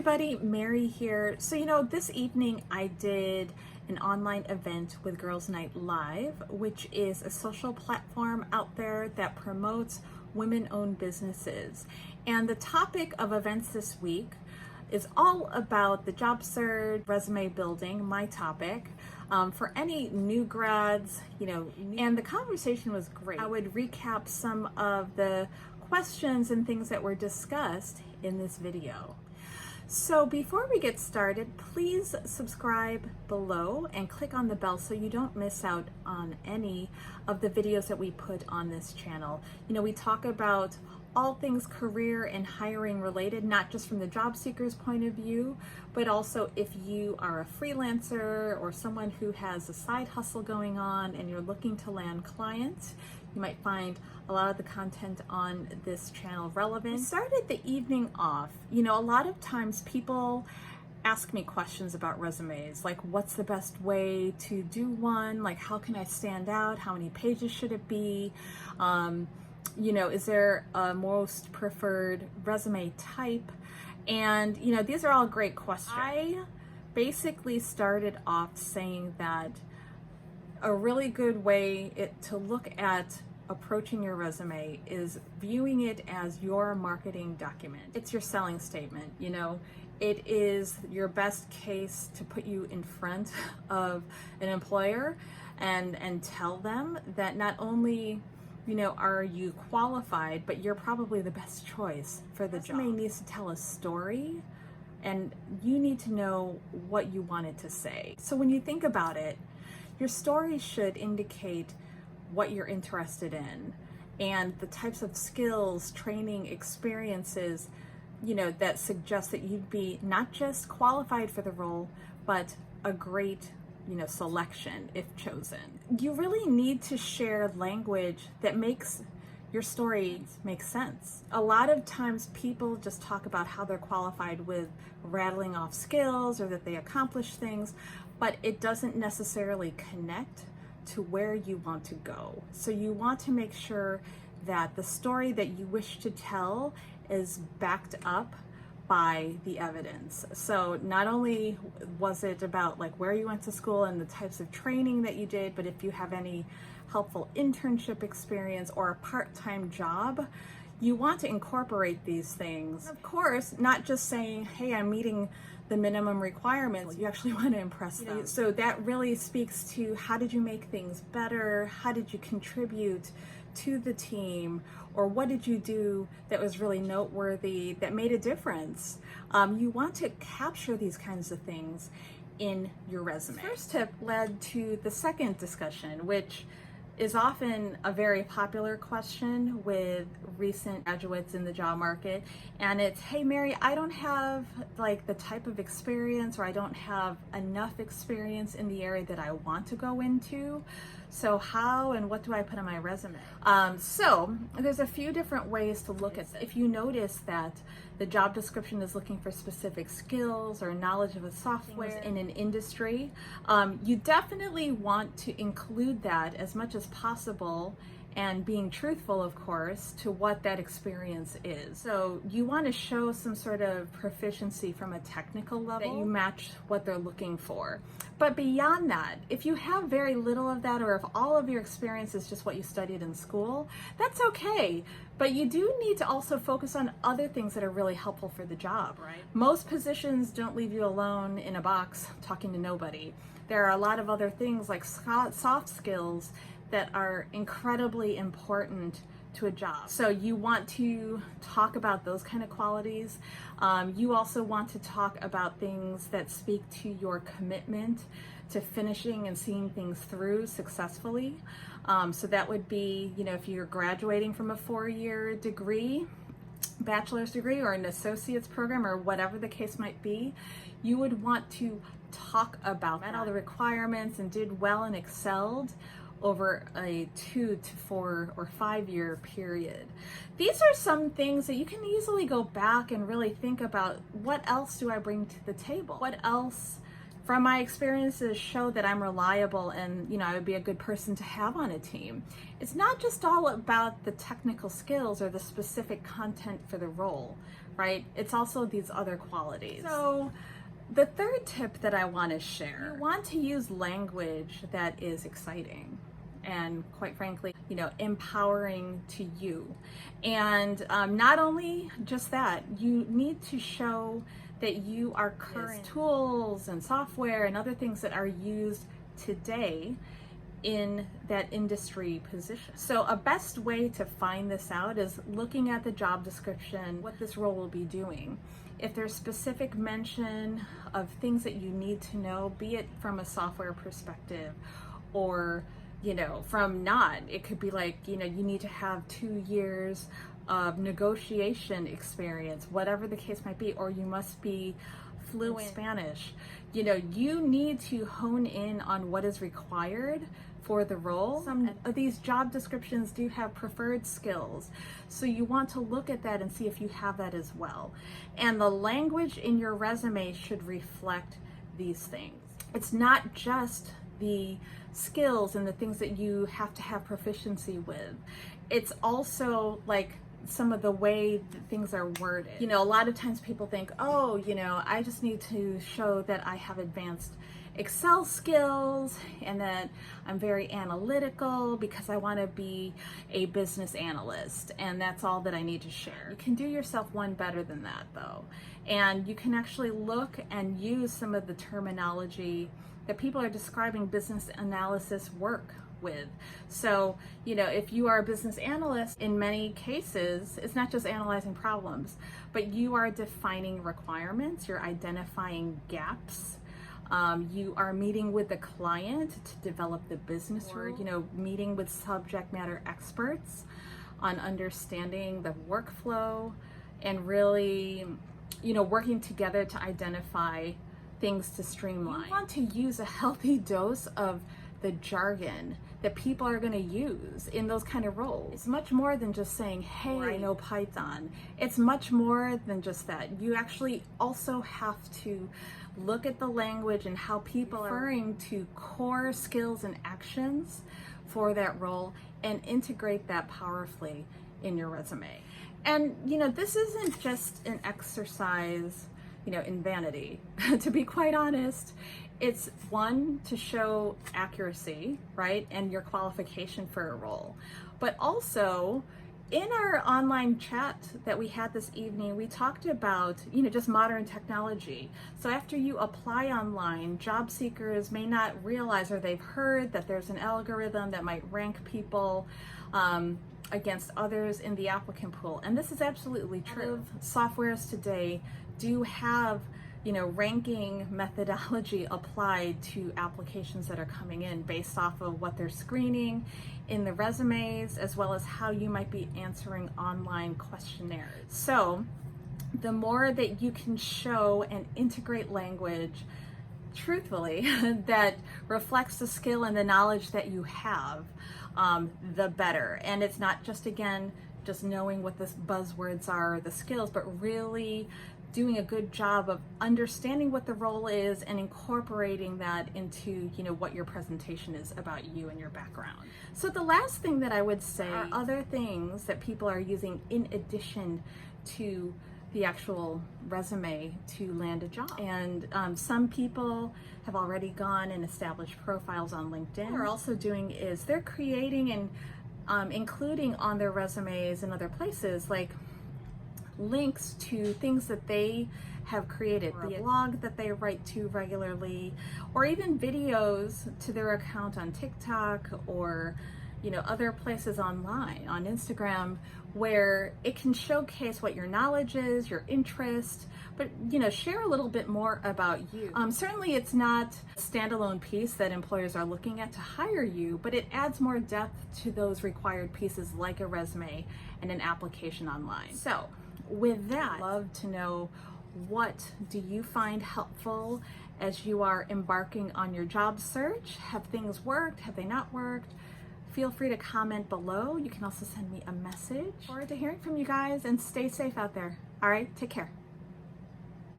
everybody, Mary here. So this evening I did an online event with Girls Night Live, which is a social platform out there that promotes women-owned businesses. And the topic of events this week is all about the job search, resume building, my topic, for any new grads, and the conversation was great. I would recap some of the questions and things that were discussed in this video. So before we get started, please subscribe below and click on the bell so you don't miss out on any of the videos that we put on this channel. We talk about all things career and hiring related, not just from the job seeker's point of view, but also if you are a freelancer or someone who has a side hustle going on and you're looking to land clients, you might find a lot of the content on this channel relevant. We started the evening off. A lot of times people ask me questions about resumes, like what's the best way to do one? Like how can I stand out? How many pages should it be? Is there a most preferred resume type? And, these are all great questions. I basically started off saying that a really good way to look at approaching your resume is viewing it as your marketing document. It's your selling statement, It is your best case to put you in front of an employer and tell them that not only are you qualified, but you're probably the best choice for the job. Resume needs to tell a story, and you need to know what you want it to say. So when you think about it, your story should indicate what you're interested in and the types of skills, training, experiences, that suggest that you'd be not just qualified for the role, but a great selection if chosen. You really need to share language that makes your story make sense. A lot of times people just talk about how they're qualified with rattling off skills or that they accomplish things, but it doesn't necessarily connect to where you want to go. So you want to make sure that the story that you wish to tell is backed up by the evidence. So not only was it about like where you went to school and the types of training that you did, but if you have any helpful internship experience or a part-time job, you want to incorporate these things. Of course, not just saying, hey, I'm meeting the minimum requirements, you actually want to impress them. So that really speaks to how did you make things better? How did you contribute to the team? Or what did you do that was really noteworthy, that made a difference? You want to capture these kinds of things in your resume. First tip led to the second discussion, which is often a very popular question with recent graduates in the job market. And it's, hey Mary, I don't have like the type of experience, or I don't have enough experience in the area that I want to go into. So how and what do I put on my resume? So there's a few different ways to look at this. If you notice that the job description is looking for specific skills or knowledge of a software in an industry, you definitely want to include that as much as possible, and being truthful, of course, to what that experience is. So you want to show some sort of proficiency from a technical level that you match what they're looking for. But beyond that, if you have very little of that, or if all of your experience is just what you studied in school, that's okay. But you do need to also focus on other things that are really helpful for the job, right? Most positions don't leave you alone in a box talking to nobody. There are a lot of other things like soft skills that are incredibly important to a job. So you want to talk about those kind of qualities. You also want to talk about things that speak to your commitment to finishing and seeing things through successfully. So that would be, if you're graduating from a 4-year degree, bachelor's degree, or an associate's program, or whatever the case might be, you would want to talk about all the requirements and did well and excelled over a 2 to 4 or 5 year period. These are some things that you can easily go back and really think about. What else do I bring to the table? What else from my experiences show that I'm reliable and, you know, I would be a good person to have on a team. It's not just all about the technical skills or the specific content for the role, right? It's also these other qualities. So the third tip that I want to share, you want to use language that is exciting and, quite frankly, you know, empowering to you. And not only just that, you need to show that you are current tools and software and other things that are used today in that industry position. So a best way to find this out is looking at the job description, what this role will be doing. If there's specific mention of things that you need to know, be it from a software perspective or, you know, from not, it could be like, you know, you need to have 2 years of negotiation experience, whatever the case might be, or you must be fluent in Spanish. You know, you need to hone in on what is required for the role. Some of these job descriptions do have preferred skills, so you want to look at that and see if you have that as well. And the language in your resume should reflect these things. It's not just the skills and the things that you have to have proficiency with. It's also like some of the way that things are worded. You know, a lot of times people think, oh, you know, I just need to show that I have advanced Excel skills and that I'm very analytical because I want to be a business analyst, and that's all that I need to share. You can do yourself one better than that though, and you can actually look and use some of the terminology that people are describing business analysis work with. So, you know, if you are a business analyst, in many cases, it's not just analyzing problems, but you are defining requirements, you're identifying gaps, you are meeting with the client to develop the business, or, you know, meeting with subject matter experts on understanding the workflow and really, you know, working together to identify things to streamline. You want to use a healthy dose of the jargon that people are going to use in those kind of roles. It's much more than just saying, hey, I know Python. It's much more than just that. You actually also have to look at the language and how people are referring to core skills and actions for that role and integrate that powerfully in your resume. And, you know, this isn't just an exercise, you know, in vanity. To be quite honest, it's one, to show accuracy, right, and your qualification for a role. But also, in our online chat that we had this evening, we talked about, you know, just modern technology. So after you apply online, job seekers may not realize, or they've heard that there's an algorithm that might rank people against others in the applicant pool. And this is absolutely true. Softwares today do have, you know, ranking methodology applied to applications that are coming in based off of what they're screening in the resumes, as well as how you might be answering online questionnaires. So the more that you can show and integrate language truthfully that reflects the skill and the knowledge that you have, the better. And it's not just, again, just knowing what the buzzwords are, or the skills, but really doing a good job of understanding what the role is and incorporating that into, you know, what your presentation is about you and your background. So the last thing that I would say are other things that people are using in addition to the actual resume to land a job. And some people have already gone and established profiles on LinkedIn. What they're also doing is they're creating and including on their resumes and other places, like links to things that they have created, or a blog that they write to regularly, or even videos to their account on TikTok, or, you know, other places online, on Instagram, where it can showcase what your knowledge is, your interest, but, you know, share a little bit more about you. Certainly it's not a standalone piece that employers are looking at to hire you, but it adds more depth to those required pieces like a resume and an application online. So with that, I'd love to know, what do you find helpful as you are embarking on your job search? Have things worked? Have they not worked? Feel free to comment below. You can also send me a message. Look forward to hearing from you guys, and stay safe out there. All right, take care.